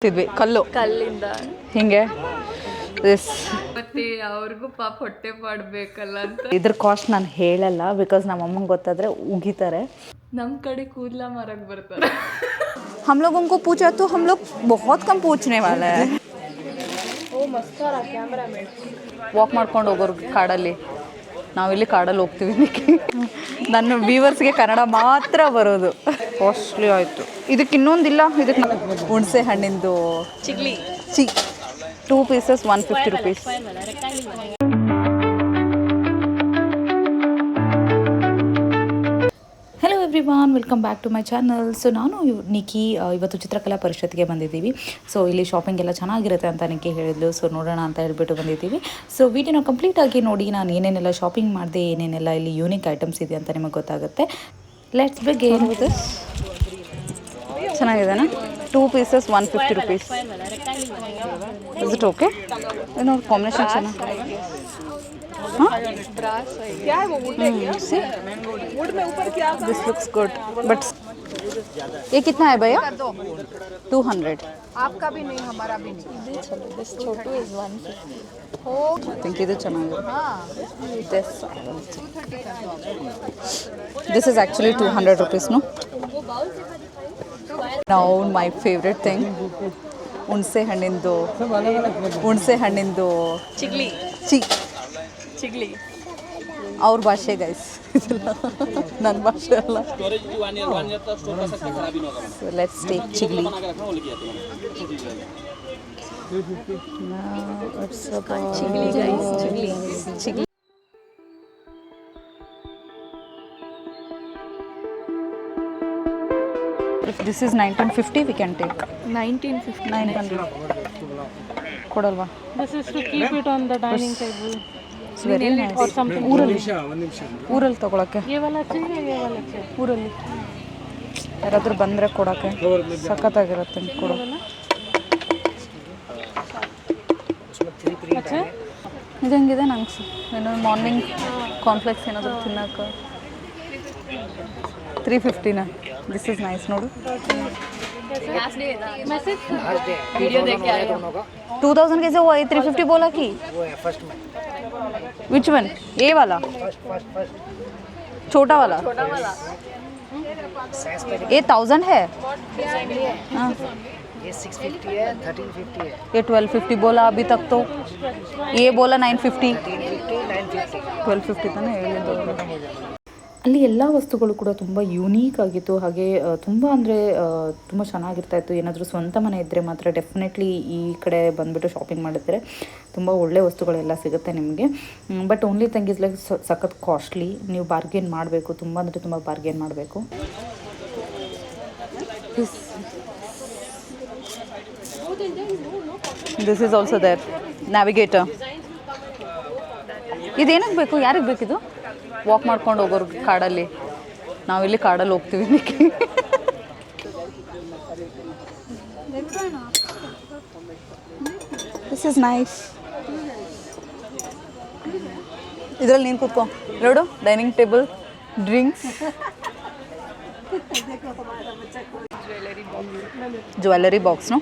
ತಿದ್ವಿ ಕಲ್ಲಿಂದ ಹಿಂಗೆ ಮತ್ತೆ ಅವ್ರಿಗೂ ಪಾಪ ಹೊಟ್ಟೆ ಪಾಡ್ಬೇಕಲ್ಲ ಅಂತ ಇದ್ರ ಕಾಸ್ಟ್ ನಾನು ಹೇಳಲ್ಲ ಬಿಕಾಸ್ ನಮ್ಮ ಅಮ್ಮಂಗೆ ಗೊತ್ತಾದ್ರೆ ಉಗಿತಾರೆ. ನಮ್ಮ ಕಡೆ ಕೂದಲ ಮಾರಕ್ ಬರ್ತಾರೆ. हम लोगों को पूछा तो हम लोग बहुत कम पूछने वाला है. ವಾಕ್ ಮಾಡ್ಕೊಂಡು ಹೋಗೋರು ಕಾಡಲ್ಲಿ, ನಾವಿಲ್ಲಿ ಕಾಡಲ್ಲಿ ಹೋಗ್ತೀವಿ. ನನ್ನ ವ್ಯೂವರ್ಸ್ಗೆ ಕನ್ನಡ ಮಾತ್ರ ಬರೋದು. ಕಾಸ್ಟ್ಲಿ ಆಯಿತು. ಇದಕ್ಕೆ ಇನ್ನೊಂದಿಲ್ಲ, ಇದಕ್ಕೆ ಹುಣಸೆ ಹಣ್ಣಿಂದು ಚಿಗ್ಲಿ 2 pieces 150 rupees. Hello everyone, welcome back to my channel. So ನಾನು ನಿಕಿ ಇವತ್ತು ಚಿತ್ರಕಲಾ ಪರಿಷತ್ಗೆ ಬಂದಿದ್ದೀವಿ. ಸೊ ಇಲ್ಲಿ ಶಾಪಿಂಗ್ ಎಲ್ಲ ಚೆನ್ನಾಗಿರುತ್ತೆ ಅಂತ ನಿಕಿ ಹೇಳಿದ್ಲು. ಸೊ ನೋಡೋಣ ಅಂತ ಹೇಳ್ಬಿಟ್ಟು ಬಂದಿದ್ದೀವಿ. ಸೊ ವಿಡಿಯೋನ ಕಂಪ್ಲೀಟಾಗಿ ನೋಡಿ, ನಾನು ಏನೇನೆಲ್ಲ ಶಾಪಿಂಗ್ ಮಾಡಿದೆ, ಏನೇನೆಲ್ಲ ಇಲ್ಲಿ ಯೂನಿಕ್ ಐಟಮ್ಸ್ ಇದೆ ಅಂತ ನಿಮಗೆ ಗೊತ್ತಾಗುತ್ತೆ. Let's begin with this. ಚೆನ್ನಾಗಿದೆನಾ? 2 pieces 150 rupees. Is it okay? ಏನೋ ಕಾಂಬಿನೇಷನ್ ಚೆನ್ನಾಗಿ. See? This looks good. But ये कितना है भैया? 200. आपका भी नहीं, हमारा भी नहीं. this Chhotu is 150. I think ಇದು ಚೆನ್ನಾಗಿದೆ. This is actually 200 rupees, no? Now my favorite thing, ಹುಣಸೆ ಹಣ್ಣಿಂದು ಚಿಗ್ಲಿ ಅವ್ರ ಭಾಷೆ ಗೈಸ್, ನನ್ನ ಭಾಷೆ ಅಲ್ಲ. ಸೊ ಲೆಟ್ಸ್ ಟೇಕ್ ಚಿಗ್ಲಿ. ಚಿಗ್ಲಿ. If this is 1950, we can take 1950. 900. ಕೊಡಲ್ವಾ? This is to keep it on the dining table. It's very nice. Or something. ಊರಲ್ಲಿ ತಗೊಳಕ್ಕೆ, ये वाला चाहिए, ये वाला चाहिए. ಊರಲ್ಲಿ ಯಾರಾದರೂ ಬಂದರೆ ಕೊಡೋಕ್ಕೆ ಸಖತ್ತಾಗಿರುತ್ತೆ ಕೊಡು. अच्छा ಇದು ಹೆಂಗಿದೆ? ನಂಗೆ ಏನೋ ಮಾರ್ನಿಂಗ್ ಕಾನ್ಫ್ಲೆಕ್ಸ್ ಏನಾದರೂ ತಿನ್ನೋಕೆ 350. ದಿಸ್ ಇಸ್ ನೈಸ್ ನೋಡು. मैसेज वीडियो देख के आएगा. 2000 कैसे हुआ? ये 350 बोला कि विच वन? ये वाला छोटा वाला ये 1000 है. हाँ, ये 650 है, 1350 है. ये 1250 बोला अभी तक तो. ये बोला 950. 1250 ತಾನೇ ಹೇಳಿದ್ದು. ಅಲ್ಲಿ ಎಲ್ಲ ವಸ್ತುಗಳು ಕೂಡ ತುಂಬ ಯೂನೀಕ್ ಆಗಿತ್ತು. ಹಾಗೆ ತುಂಬ ಅಂದರೆ ತುಂಬ ಚೆನ್ನಾಗಿರ್ತಾಯಿತ್ತು. ಏನಾದರೂ ಸ್ವಂತ ಮನೆ ಇದ್ದರೆ ಮಾತ್ರ ಡೆಫಿನೆಟ್ಲಿ ಈ ಕಡೆ ಬಂದುಬಿಟ್ಟು ಶಾಪಿಂಗ್ ಮಾಡಿದ್ರೆ ತುಂಬ ಒಳ್ಳೆ ವಸ್ತುಗಳೆಲ್ಲ ಸಿಗುತ್ತೆ ನಿಮಗೆ. But only thing is like ಸಖತ್ ಕಾಸ್ಟ್ಲಿ. ನೀವು ಬಾರ್ಗೇನ್ ಮಾಡಬೇಕು, ತುಂಬ ಅಂದರೆ ತುಂಬ ಬಾರ್ಗೇನ್ ಮಾಡಬೇಕು. This is also there navigator. ಇದೇನಕ್ಕೆ ಬೇಕು? ಯಾರಿಗೆ ಬೇಕಿದು? ವಾಕ್ ಮಾಡ್ಕೊಂಡು ಹೋಗೋರು ಕಾಡಲ್ಲಿ, ನಾವಿಲ್ಲಿ ಕಾಡಲ್ಲಿ ಹೋಗ್ತೀವಿ. This is nice. ಇದರಲ್ಲಿ ನೀನು ಕೂತ್ಕೊ ನೋಡು. ಡೈನಿಂಗ್ ಟೇಬಲ್, ಡ್ರಿಂಕ್ಸ್, ಜ್ಯುವೆಲ್ಲರಿ ಬಾಕ್ಸ್ನು.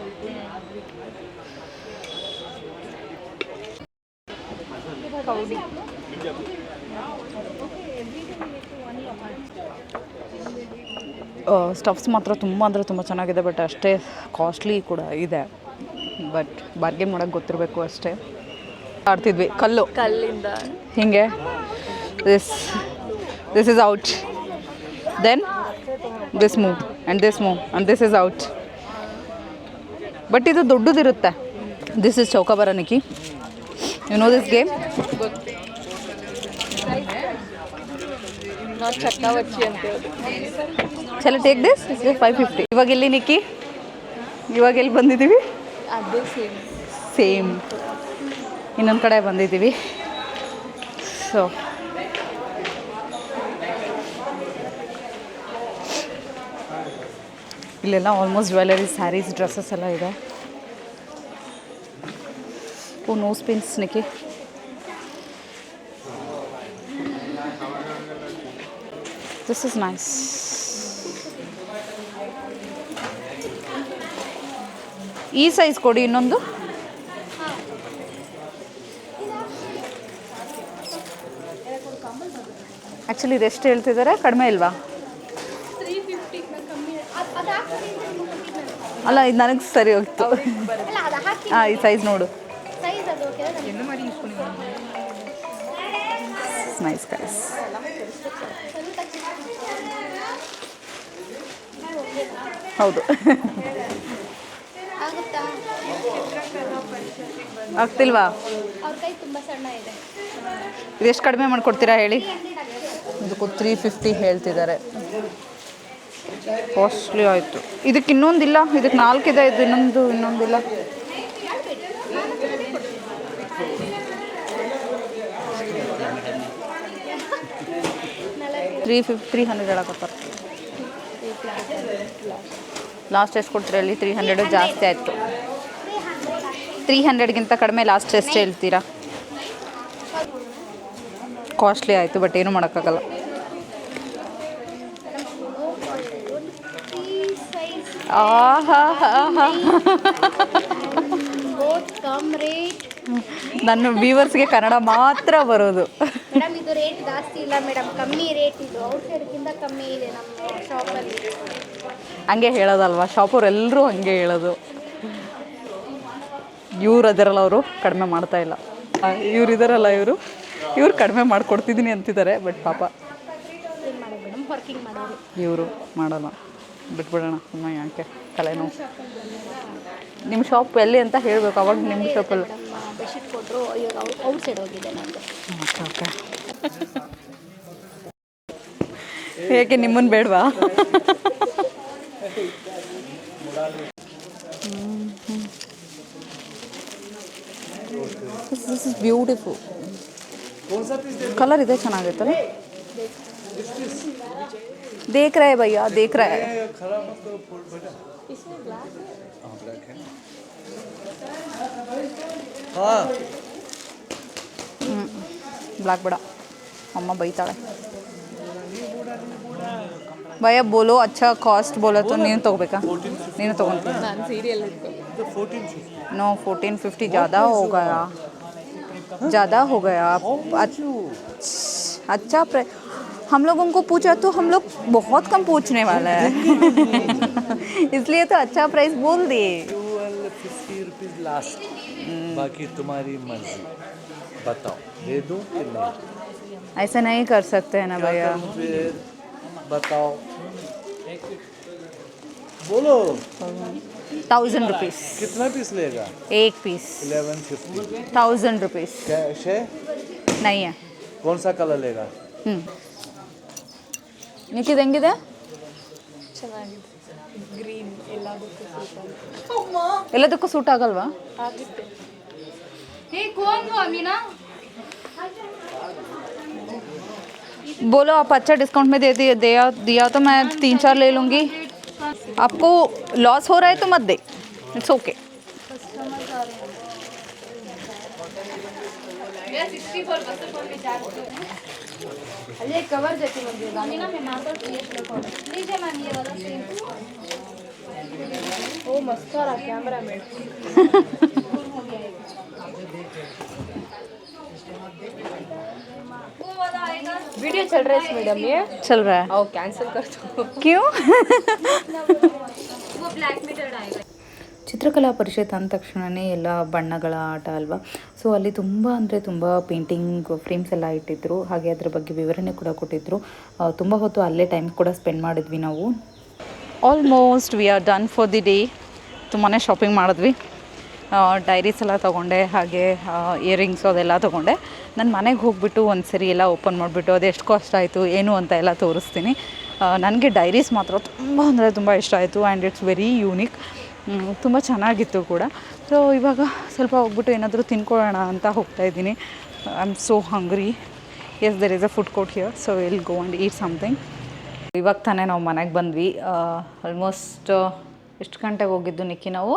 ಸ್ಟಫ್ಸ್ ಮಾತ್ರ ತುಂಬ ಅಂದರೆ ತುಂಬ ಚೆನ್ನಾಗಿದೆ. ಬಟ್ ಅಷ್ಟೇ ಕಾಸ್ಟ್ಲಿ ಕೂಡ ಇದೆ. ಬಟ್ ಬಾರ್ಗೇನ್ ಮಾಡೋಕ್ಕೆ ಗೊತ್ತಿರಬೇಕು ಅಷ್ಟೇ. ಆಡ್ತಿದ್ವಿ ಕಲ್ಲಿಂದ ಹಿಂಗೆ. This is out, then this move and this move and this is out. But ಇದು ದೊಡ್ಡದಿರುತ್ತೆ. ದಿಸ್ ಇಸ್ ಚೌಕಾಬಾರ Nikki. You know this game? ನಾವು ಚಕ್ಕಾವಚ್ಚಿ ಅಂತೇಳಿ. ಚಲೋ ಟೇಕ್ ದಿಸ್. 550. ಇವಾಗ ಎಲ್ಲಿ ನಿಕ್ಕಿ? ಇವಾಗ ಎಲ್ಲಿ ಬಂದಿದ್ದೀವಿ? ಅದು ಸೇಮ್ ಇನ್ನೊಂದು ಕಡೆ ಬಂದಿದ್ದೀವಿ. ಸೊ ಇಲ್ಲೆಲ್ಲ ಆಲ್ಮೋಸ್ಟ್ ಜ್ಯುವೆಲರಿ, ಸ್ಯಾರೀಸ್, ಡ್ರೆಸ್ಸಸ್ ಎಲ್ಲ ಇದೆ. Oh, nose pins Nikki. This is nice. ಈ ಸೈಜ್ ಕೊಡಿ ಇನ್ನೊಂದು. ಆ್ಯಕ್ಚುಲಿ ಇದೆಷ್ಟು ಹೇಳ್ತಿದ್ದಾರೆ, ಕಡಿಮೆ ಇಲ್ವಾ? ಅಲ್ಲ ಇದು ನನಗೆ ಸರಿ ಹೋಗ್ತು. ಹಾಂ ಈ ಸೈಜ್ ನೋಡು. Nice guys. ಹೌದು ಆಗ್ತಿಲ್ವಾ? ಇದೆಷ್ಟು ಕಡಿಮೆ ಮಾಡಿಕೊಡ್ತೀರಾ ಹೇಳಿ? ಇದಕ್ಕೂ 350 ಹೇಳ್ತಿದ್ದಾರೆ. ಕಾಸ್ಟ್ಲಿ ಆಯಿತು. ಇದಕ್ಕೆ ಇನ್ನೊಂದಿಲ್ಲ, ಇದಕ್ಕೆ 4 ಇದೆ, ಇದು ಇನ್ನೊಂದಿಲ್ಲ. $300 ಹೇಳಕತ್ತಾರೆ. ಲಾಸ್ಟ್ ಎಷ್ಟು ಕೊಡ್ತೀರಾ ಹೇಳಿ? 300 ಜಾಸ್ತಿ ಆಯಿತು. 300ಗಿಂತ ಕಡಿಮೆ ಲಾಸ್ಟ್ ಎಷ್ಟು ಹೇಳ್ತೀರಾ? ಕಾಸ್ಟ್ಲಿ ಆಯಿತು, ಬಟ್ ಏನೂ ಮಾಡೋಕ್ಕಾಗಲ್ಲ. ನನ್ನ ವ್ಯೂವರ್ಸ್ಗೆ ಕನ್ನಡ ಮಾತ್ರ ಬರೋದು. ಮೇಡಮ್ ಇದು ರೇಟ್ ಜಾಸ್ತಿ ಇಲ್ಲ ಮೇಡಮ್, ಕಮ್ಮಿ ರೇಟ್ ಇದು. ಔಟ್ಸೈಡ್ಗಿಂತ ಕಮ್ಮಿ ಇದೆ ನಮ್ಮ ಶಾಪಲ್ಲಿ. ಹಂಗೆ ಹೇಳೋದಲ್ವಾ, ಶಾಪವ್ರು ಎಲ್ಲರೂ ಹಂಗೆ ಹೇಳೋದು. ಇವ್ರು ಅದರಲ್ಲ, ಅವರು ಕಡಿಮೆ ಮಾಡ್ತಾ ಇಲ್ಲ. ಇವ್ರು ಇದಾರಲ್ಲ, ಇವ್ರು ಕಡಿಮೆ ಮಾಡಿಕೊಡ್ತಿದ್ದೀನಿ ಅಂತಿದ್ದಾರೆ. ಬಟ್ ಪಾಪ ಇವರು ಮಾಡಲ್ಲ. ಬಿಟ್ಬಿಡೋಣ ಸುಮ್ಮನೆ, ಯಾಕೆ ತಲೆನೋವು. ನಿಮ್ಮ ಶಾಪ್ ಎಲ್ಲಿ ಅಂತ ಹೇಳಬೇಕು, ಅವಾಗ ನಿಮ್ಮ ಶಾಪಲ್ಲಿ ಬೆಡ್ಶೀಟ್ ಕೊಟ್ಟರು. ಇವಾಗ ಔಟ್ಸೈಡ್ ಹೋಗಿದೆ ನಂದು. ಓಕೆ ಏಕೆ ನಿಮ್ಮನ್ನು ಬೇಡವಾ? This is beautiful. ಕಲರ್ ಇದೆ ಚೆನ್ನಾಗೈತಲ್ಲ. ದೇಖ್ ರಹೆ ಭಯ್ಯ, ದೇಖ್ ರಹೆ. ಬ್ಲ್ಯಾಕ್ ಬೇಡ, ಅಮ್ಮ ಬೈತಾಳೆ. ಭಯ್ಯ ಬೋಲೋ ಅಚ್ಚಾ ಕಾಸ್ಟ್ ಬೋಲೋ तो ನೀನು ತೊಗೋಬೇಕಾ? ನೀನು ತೊಗೊತೀನಿ. ನಾನು ಸೀರಿಯಲ್ नो 1450 ज़्यादा हो गया, ज़्यादा हो गया. अच्छा हम लोगों को पूछा तो हम लोग बहुत कम पूछने वाला है. इसलिए तो अच्छा प्राइस बोल दिए. 50 रुपीज़ लास्ट, बाकी तुम्हारी मर्जी. बताओ दे दूँ कि नहीं? ऐसा नहीं कर सकते हैं ना भैया. फिर बताओ, बोलो 1000 रुपीज़. कितना पीस लेगा? एक पीस 1150. 1000 रुपीज़. कैश है? नहीं है. कौन सा कलर लेगा? ನಿಕ್ಕಿದ ಹೆಂಗಿದೆ? ಚೆನ್ನಾಗಿದೆ. ಗ್ರೀನ್ ಎಲ್ಲದಕ್ಕೂ ಸೂಟ್ ಆಗಲ್ವಾ? ಆಗುತ್ತೆ. बोलो आप अच्छा डिस्काउंट में दिया तो मैं 3-4 ले लूँगी. आपको लॉस हो रहा है तो मत दे, इट्स ओके. अरे कवर देती लीजिए मैम ये वाला सेम. ओ मस्कारा कैमरा मैन. वीडियो चल रहा है इस मैडम ये. चल रहा है. आओ कैंसिल कर दो. क्यों? वो ब्लैक मीटर आएगा. ಚಿತ್ರಕಲಾ ಪರಿಷತ್ ಅಂದ ತಕ್ಷಣವೇ ಎಲ್ಲ ಬಣ್ಣಗಳ ಆಟ ಅಲ್ವಾ. ಸೊ ಅಲ್ಲಿ ತುಂಬ ಅಂದರೆ ತುಂಬ ಪೇಂಟಿಂಗ್ ಫ್ರೇಮ್ಸ್ ಎಲ್ಲ ಇಟ್ಟಿದ್ದರು. ಹಾಗೆ ಅದ್ರ ಬಗ್ಗೆ ವಿವರಣೆ ಕೂಡ ಕೊಟ್ಟಿದ್ದರು. ತುಂಬ ಹೊತ್ತು ಅಲ್ಲೇ ಟೈಮ್ ಕೂಡ ಸ್ಪೆಂಡ್ ಮಾಡಿದ್ವಿ ನಾವು. Almost we are done for the day. ತುಂಬಾ ಶಾಪಿಂಗ್ ಮಾಡಿದ್ವಿ. ಡೈರೀಸ್ ಎಲ್ಲ ತೊಗೊಂಡೆ, ಹಾಗೆ ಇಯರಿಂಗ್ಸು ಅದೆಲ್ಲ ತೊಗೊಂಡೆ. ನಾನು ಮನೆಗೆ ಹೋಗಿಬಿಟ್ಟು ಒಂದು ಸರಿ ಎಲ್ಲ ಓಪನ್ ಮಾಡಿಬಿಟ್ಟು ಅದು ಎಷ್ಟು ಕಾಸ್ಟ್ ಆಯಿತು ಏನು ಅಂತ ಎಲ್ಲ ತೋರಿಸ್ತೀನಿ. ನನಗೆ ಡೈರೀಸ್ ಮಾತ್ರ ತುಂಬ ಅಂದರೆ ತುಂಬ ಇಷ್ಟ ಆಯಿತು. And it's very unique. ತುಂಬ ಚೆನ್ನಾಗಿತ್ತು ಕೂಡ. ಸೊ ಇವಾಗ ಸ್ವಲ್ಪ ಹೋಗ್ಬಿಟ್ಟು ಏನಾದರೂ ತಿನ್ಕೊಳ್ಳೋಣ ಅಂತ ಹೋಗ್ತಾಯಿದ್ದೀನಿ. I am so hungry. Yes there is a food court here, so will go and eat something. ಇವಾಗ ತಾನೇ ನಾವು ಮನೆಗೆ ಬಂದ್ವಿ. ಆಲ್ಮೋಸ್ಟ್ ಎಷ್ಟು ಗಂಟೆಗೆ ಹೋಗಿದ್ದು ನಿಕ್ಕಿ ನಾವು?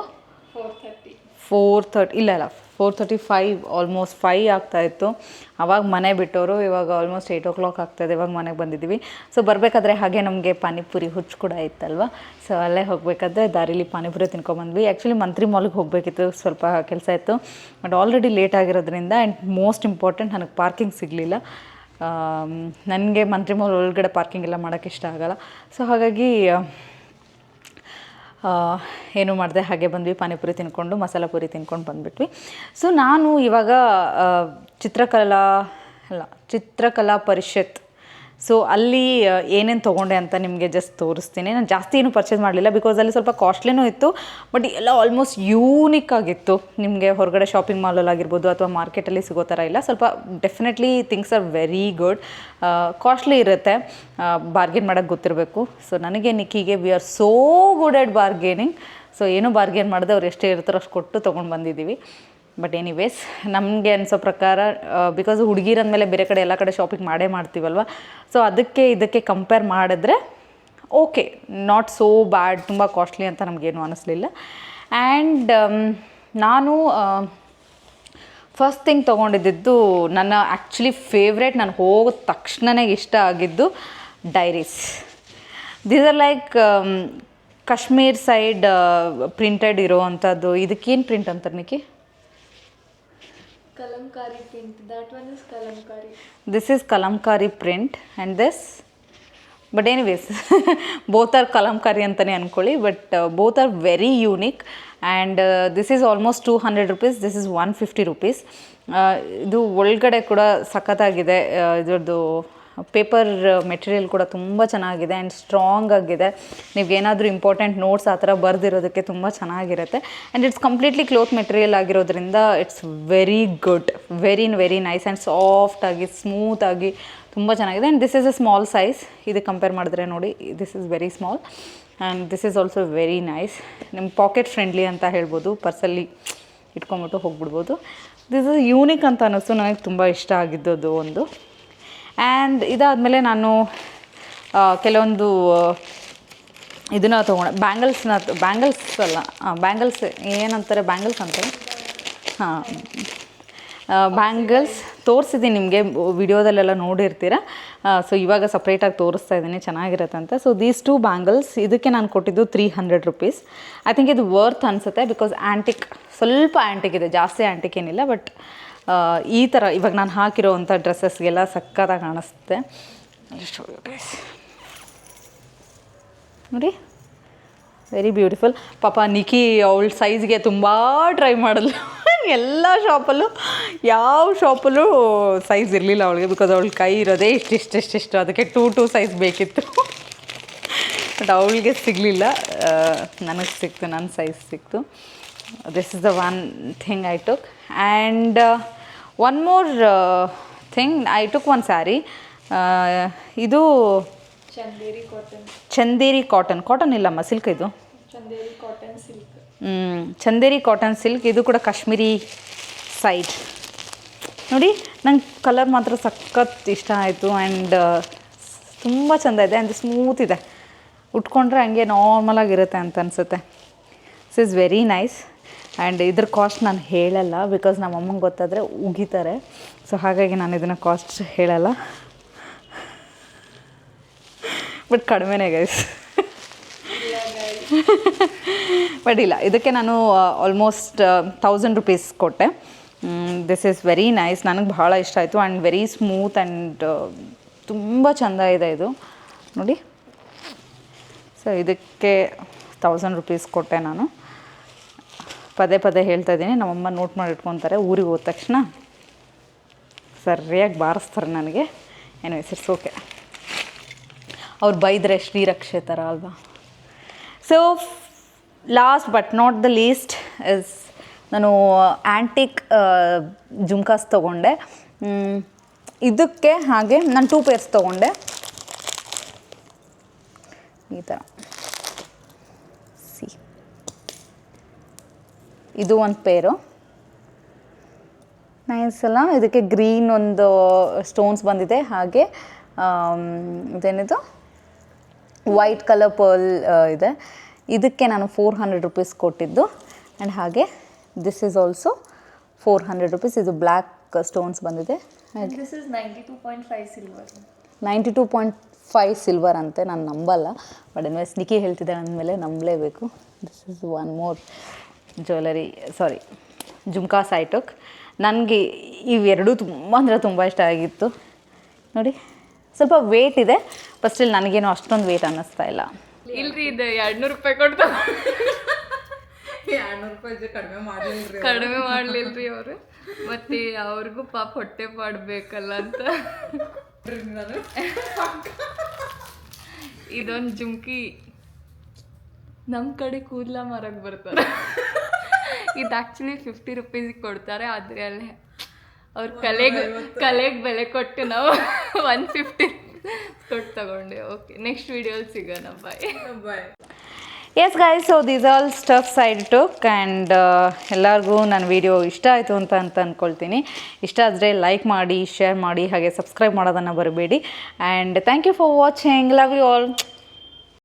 4:30 ಇಲ್ಲ 4:35 ಆಲ್ಮೋಸ್ಟ್ 5 ಆಗ್ತಾಯಿತ್ತು. ಆವಾಗ ಮನೆ ಬಿಟ್ಟವರು. ಇವಾಗ ಆಲ್ಮೋಸ್ಟ್ 8 o'clock ಆಗ್ತಾಯಿದೆ. ಇವಾಗ ಮನೆಗೆ ಬಂದಿದ್ದೀವಿ. ಸೊ ಬರಬೇಕಾದ್ರೆ ಹಾಗೆ ನಮಗೆ ಪಾನಿಪುರಿ ಹುಚ್ಚು ಕೂಡ ಇತ್ತಲ್ವ. ಸೊ ಅಲ್ಲೇ ಹೋಗಬೇಕಾದ್ರೆ ದಾರಿಲಿ ಪಾನಿಪುರಿ ತಿನ್ಕೊಂಬಂದ್ವಿ. ಆ್ಯಕ್ಚುಲಿ ಮಂತ್ರಿ ಮಾಲ್ಗೆ ಹೋಗಬೇಕಿತ್ತು, ಸ್ವಲ್ಪ ಕೆಲಸ ಇತ್ತು. ಬಟ್ ಆಲ್ರೆಡಿ ಲೇಟ್ ಆಗಿರೋದ್ರಿಂದ ಆ್ಯಂಡ್ ಮೋಸ್ಟ್ ಇಂಪಾರ್ಟೆಂಟ್ ನನಗೆ ಪಾರ್ಕಿಂಗ್ ಸಿಗಲಿಲ್ಲ. ನನಗೆ ಮಂತ್ರಿ ಮಾಲ್ ಒಳಗಡೆ ಪಾರ್ಕಿಂಗ್ ಎಲ್ಲ ಮಾಡೋಕ್ಕೆ ಇಷ್ಟ ಆಗೋಲ್ಲ. ಸೊ ಹಾಗಾಗಿ ಏನು ಮಾಡಿದೆ, ಹಾಗೆ ಬಂದ್ವಿ, ಪಾನಿಪುರಿ ತಿನ್ಕೊಂಡು ಮಸಾಲ ಪುರಿ ತಿನ್ಕೊಂಡು ಬಂದುಬಿಟ್ವಿ. ಸೊ ನಾನು ಇವಾಗ ಚಿತ್ರಕಲಾ ಪರಿಷತ್, ಸೊ ಅಲ್ಲಿ ಏನೇನು ತೊಗೊಂಡೆ ಅಂತ ನಿಮಗೆ ಜಸ್ಟ್ ತೋರಿಸ್ತೀನಿ. ನಾನು ಜಾಸ್ತಿ ಏನು ಪರ್ಚೇಸ್ ಮಾಡಲಿಲ್ಲ, ಬಿಕಾಸ್ ಅಲ್ಲಿ ಸ್ವಲ್ಪ ಕಾಸ್ಟ್ಲಿನೂ ಇತ್ತು. ಬಟ್ ಎಲ್ಲ ಆಲ್ಮೋಸ್ಟ್ ಯೂನಿಕ್ ಆಗಿತ್ತು. ನಿಮಗೆ ಹೊರಗಡೆ ಶಾಪಿಂಗ್ ಮಾಲಲ್ಲಿ ಆಗಿರ್ಬೋದು ಅಥವಾ ಮಾರ್ಕೆಟಲ್ಲಿ ಸಿಗೋ ಥರ ಇಲ್ಲ. ಸ್ವಲ್ಪ definitely things are very good. Costly ಇರುತ್ತೆ, ಬಾರ್ಗೇನ್ ಮಾಡೋಕ್ಕೆ ಗೊತ್ತಿರಬೇಕು. ಸೊ ನನಗೆ ನಿಕ್ಕಿಗೆ we are so good at bargaining. So ಏನೂ ಬಾರ್ಗೇನ್ ಮಾಡಿದೆ, ಅವ್ರು ಎಷ್ಟೇ ಇರ್ತಾರೋ ಅಷ್ಟು ಕೊಟ್ಟು ತೊಗೊಂಡು ಬಂದಿದ್ದೀವಿ. ಬಟ್ ಎನಿವೇಸ್ ನಮಗೆ ಅನಿಸೋ ಪ್ರಕಾರ ಬಿಕಾಸ್ ಹುಡುಗಿರಂದಮೇಲೆ ಬೇರೆ ಕಡೆ ಎಲ್ಲ ಕಡೆ ಶಾಪಿಂಗ್ ಮಾಡ್ತೀವಲ್ವ. ಸೊ ಅದಕ್ಕೆ ಇದಕ್ಕೆ ಕಂಪೇರ್ ಮಾಡಿದ್ರೆ ಓಕೆ, ನಾಟ್ ಸೋ ಬ್ಯಾಡ್, ತುಂಬ ಕಾಸ್ಟ್ಲಿ ಅಂತ ನಮಗೇನು ಅನ್ನಿಸ್ಲಿಲ್ಲ. ಆ್ಯಂಡ್ ನಾನು ಫಸ್ಟ್ ಥಿಂಗ್ ತೊಗೊಂಡಿದ್ದು ನನ್ನ ಆ್ಯಕ್ಚುಲಿ ಫೇವ್ರೇಟ್, ನಾನು ಹೋದ ತಕ್ಷಣವೇ ಇಷ್ಟ ಆಗಿದ್ದು diaries. These are like Kashmir side printed ಇರೋ ಅಂಥದ್ದು. ಇದಕ್ಕೇನು ಪ್ರಿಂಟ್ ಅಂತಾರೆ ನಿಕ್ಕಿ? Kalamkari print. That one is Kalamkari. This is Kalamkari print and this. But anyways, both are Kalamkari ಅಂತಲೇ ಅಂದ್ಕೊಳ್ಳಿ. But both are very unique and this is almost 200 rupees. This is 150 rupees. ಇದು ಒಳಗಡೆ ಕೂಡ ಸಖತ್ತಾಗಿದೆ. ಇದ್ರದ್ದು paper material ಕೂಡ ತುಂಬ ಚೆನ್ನಾಗಿದೆ ಆ್ಯಂಡ್ ಸ್ಟ್ರಾಂಗ್ ಆಗಿದೆ. ನೀವೇನಾದರೂ ಇಂಪಾರ್ಟೆಂಟ್ ನೋಟ್ಸ್ ಆ ಥರ ಬರೆದಿರೋದಕ್ಕೆ ತುಂಬ ಚೆನ್ನಾಗಿರುತ್ತೆ. And it's completely cloth material ಆಗಿರೋದ್ರಿಂದ it's very good, very nice and ಸಾಫ್ಟಾಗಿ ಸ್ಮೂತಾಗಿ ತುಂಬ ಚೆನ್ನಾಗಿದೆ. And this is a small size. ಇದಕ್ಕೆ ಕಂಪೇರ್ ಮಾಡಿದ್ರೆ ನೋಡಿ, this is very small and this is also very nice. ನಿಮ್ಮ ಪಾಕೆಟ್ ಫ್ರೆಂಡ್ಲಿ ಅಂತ ಹೇಳ್ಬೋದು, ಪರ್ಸಲ್ಲಿ ಇಟ್ಕೊಂಬಿಟ್ಟು ಹೋಗ್ಬಿಡ್ಬೋದು. ದಿಸ್ ಇಸ್ ಯೂನಿಕ್ ಅಂತ ಅನ್ನಿಸ್ತು, ನನಗೆ ತುಂಬ ಇಷ್ಟ ಆಗಿದ್ದದು ಒಂದು. ಆ್ಯಂಡ್ ಇದಾದಮೇಲೆ ನಾನು ಕೆಲವೊಂದು ಇದನ್ನು ತೊಗೊಂಡೆ, ಬ್ಯಾಂಗಲ್ಸ್ ಏನಂತಾರೆ, ಬ್ಯಾಂಗಲ್ಸ್ ಅಂತಾರೆ. ಹಾಂ, ಬ್ಯಾಂಗಲ್ಸ್ ತೋರಿಸಿದ್ದೀನಿ ನಿಮಗೆ, ವಿಡಿಯೋದಲ್ಲೆಲ್ಲ ನೋಡಿರ್ತೀರ. ಸೊ ಇವಾಗ ಸಪ್ರೇಟಾಗಿ ತೋರಿಸ್ತಾ ಇದ್ದೀನಿ, ಚೆನ್ನಾಗಿರುತ್ತೆ ಅಂತ. ಸೊ ದೀಸ್ 2 ಬ್ಯಾಂಗಲ್ಸ್, ಇದಕ್ಕೆ ನಾನು ಕೊಟ್ಟಿದ್ದು 300 rupees. ಐ ಥಿಂಕ್ ಇದು ವರ್ತ್ ಅನಿಸುತ್ತೆ, ಬಿಕಾಸ್ ಆ್ಯಂಟಿಕ್, ಸ್ವಲ್ಪ ಆ್ಯಂಟಿಕ್ ಇದೆ, ಜಾಸ್ತಿ ಆ್ಯಂಟಿಕ್ ಏನಿಲ್ಲ. ಬಟ್ ಈ ಥರ ಇವಾಗ ನಾನು ಹಾಕಿರೋವಂಥ ಡ್ರೆಸ್ಸಸ್ಗೆಲ್ಲ ಸಕ್ಕತ್ತಾಗಿ ಕಾಣಿಸುತ್ತೆ. ನೋಡಿ, ವೆರಿ ಬ್ಯೂಟಿಫುಲ್. ಪಾಪ ನಿಕ್ಕಿ ಅವಳ ಸೈಜ್ಗೆ ತುಂಬ ಟ್ರೈ ಮಾಡಲು. ಎಲ್ಲ ಶಾಪಲ್ಲೂ, ಯಾವ ಶಾಪಲ್ಲೂ ಸೈಜ್ ಇರಲಿಲ್ಲ ಅವಳಿಗೆ, ಬಿಕಾಸ್ ಅವಳ ಕೈ ಇರೋದೇ ಇಷ್ಟಿಷ್ಟು, ಅದಕ್ಕೆ 2 ಸೈಜ್ ಬೇಕಿತ್ತು. ಬಟ್ ಅವಳಿಗೆ ಸಿಗಲಿಲ್ಲ, ನನಗೆ ಸಿಕ್ತು, ನನ್ನ ಸೈಜ್ ಸಿಕ್ತು. This is the one thing I took. And one more thing, I took one sari. ಇದು ಚಂದೇರಿ ಕಾಟನ್ ಇಲ್ಲಮ್ಮ, ಸಿಲ್ಕ್ ಇದು. Chanderi cotton silk. ಇದು ಕೂಡ ಕಾಶ್ಮೀರಿ ಸೈಡ್. ನೋಡಿ, ನಂಗೆ ಕಲರ್ ಮಾತ್ರ ಸಖತ್ ಇಷ್ಟ ಆಯಿತು. ಆ್ಯಂಡ್ ತುಂಬ ಚೆಂದ ಇದೆ ಆ್ಯಂಡ್ ಸ್ಮೂತ್ ಇದೆ. ಉಟ್ಕೊಂಡ್ರೆ ಹಂಗೆ ನಾರ್ಮಲಾಗಿರುತ್ತೆ ಅಂತ ಅನಿಸುತ್ತೆ. This is very nice. And ಇದ್ರ ಕಾಸ್ಟ್ ನಾನು ಹೇಳಲ್ಲ, ಬಿಕಾಸ್ ನಮ್ಮ ಅಮ್ಮಂಗೆ ಗೊತ್ತಾದರೆ ಉಗಿತಾರೆ. ಸೊ ಹಾಗಾಗಿ ನಾನು ಇದನ್ನು ಕಾಸ್ಟ್ ಹೇಳಲ್ಲ. ಬಟ್ ಕಡಿಮೆನೇ ಗೈಸ್. ಬಟ್ ಇಲ್ಲ, ಇದಕ್ಕೆ ನಾನು ಆಲ್ಮೋಸ್ಟ್ 1000 rupees ಕೊಟ್ಟೆ. ದಿಸ್ ಈಸ್ ವೆರಿ ನೈಸ್, ನನಗೆ ಭಾಳ ಇಷ್ಟ ಆಯಿತು. ಆ್ಯಂಡ್ ವೆರಿ ಸ್ಮೂತ್ ಆ್ಯಂಡ್ ತುಂಬ ಚೆಂದ ಇದೆ ಇದು ನೋಡಿ. ಸೊ ಇದಕ್ಕೆ 1000 rupees ಕೊಟ್ಟೆ ನಾನು. ಪದೇ ಹೇಳ್ತಾ ಇದ್ದೀನಿ, ನಮ್ಮಮ್ಮ ನೋಟ್ ಮಾಡಿ ಇಟ್ಕೊತಾರೆ. ಊರಿಗೆ ಹೋದ ತಕ್ಷಣ ಸರಿಯಾಗಿ ಬಾರಿಸ್ತಾರೆ ನನಗೆ. Anyways, it's okay. ಅವ್ರು ಬೈದರೆ ಶ್ರೀರಕ್ಷೆ ಥರ ಅಲ್ವಾ. So last but not the least is, ನಾನು ಆ್ಯಂಟಿಕ್ ಜುಮ್ಕಾಸ್ ತೊಗೊಂಡೆ. ಇದಕ್ಕೆ ಹಾಗೆ ನಾನು 2 pairs ತೊಗೊಂಡೆ. ಈ ಥರ ಇದು ಒಂದು ಪೇರು ನೈಸ್ ಅಲ್ಲ. ಇದಕ್ಕೆ ಗ್ರೀನ್ ಒಂದು ಸ್ಟೋನ್ಸ್ ಬಂದಿದೆ, ಹಾಗೆ ಇದೇನಿದು ವೈಟ್ ಕಲರ್ ಪರ್ಲ್ ಇದೆ. ಇದಕ್ಕೆ ನಾನು 400 rupees ಕೊಟ್ಟಿದ್ದು. ಆ್ಯಂಡ್ ಹಾಗೆ ದಿಸ್ ಈಸ್ ಆಲ್ಸೋ 400 rupees. ಇದು ಬ್ಲ್ಯಾಕ್ ಸ್ಟೋನ್ಸ್ ಬಂದಿದೆ. This is 92.5 silver. 92.5 ಸಿಲ್ವರ್ ಅಂತೆ. ನಾನು ನಂಬಲ್ಲ, ಬಟ್ ಇನ್ವೆಸ್ಟ್ ನಿಕ್ಕಿ ಹೇಳ್ತಿದ್ದಾಳೆ ಅಂದಮೇಲೆ ನಂಬಲೇಬೇಕು. This is one more jewellery, sorry jhumkas I took. ನನಗೆ ಇವೆರಡೂ ತುಂಬ ಅಂದರೆ ತುಂಬ ಇಷ್ಟ ಆಗಿತ್ತು. ನೋಡಿ, ಸ್ವಲ್ಪ ವೇಟ್ ಇದೆ, ಬಟ್ ಸ್ಟಿಲ್ ನನಗೇನು ಅಷ್ಟೊಂದು ವೇಟ್ ಅನ್ನಿಸ್ತಾ ಇಲ್ಲ. ಇಲ್ರಿ, ಇದು 200 ರೂಪಾಯಿ ಕೊಡ್ತಾ 200 ರೂಪಾಯಿ ಕಡಿಮೆ ಮಾಡಲಿಲ್ರಿ ಅವರು. ಮತ್ತೆ ಅವ್ರಿಗೂ ಪಾಪ ಹೊಟ್ಟೆ ಪಾಡಬೇಕಲ್ಲ ಅಂತ ಇದೊಂದು ಜುಮ್ಕಿ ನಮ್ಮ ಕಡೆ ಕೂದಲ ಮಾರಕ್ಕೆ ಬರ್ತಾರೆ. ಇದು ಆ್ಯಕ್ಚುಲಿ 50 ರೂಪೀಸಿಗೆ ಕೊಡ್ತಾರೆ, ಆದರೆ ಅಲ್ಲಿ ಅವ್ರ ಕಲೆಗೆ ಬೆಲೆ ಕೊಟ್ಟು ನಾವು 150 ಕೊಟ್ಟು ತಗೊಂಡೆ. ಓಕೆ, ನೆಕ್ಸ್ಟ್ ವಿಡಿಯೋಲಿ ಸಿಗೋಣ. Bye. Yes guys, so these all stuffs I took and ಎಲ್ಲರಿಗೂ ನನ್ನ ವಿಡಿಯೋ ಇಷ್ಟ ಆಯಿತು ಅಂತ ಅಂದ್ಕೊಳ್ತೀನಿ. ಇಷ್ಟ ಆದರೆ ಲೈಕ್ ಮಾಡಿ, ಶೇರ್ ಮಾಡಿ, ಹಾಗೆ ಸಬ್ಸ್ಕ್ರೈಬ್ ಮಾಡೋದನ್ನು ಬರಬೇಡಿ. And thank you for watching. Love you all.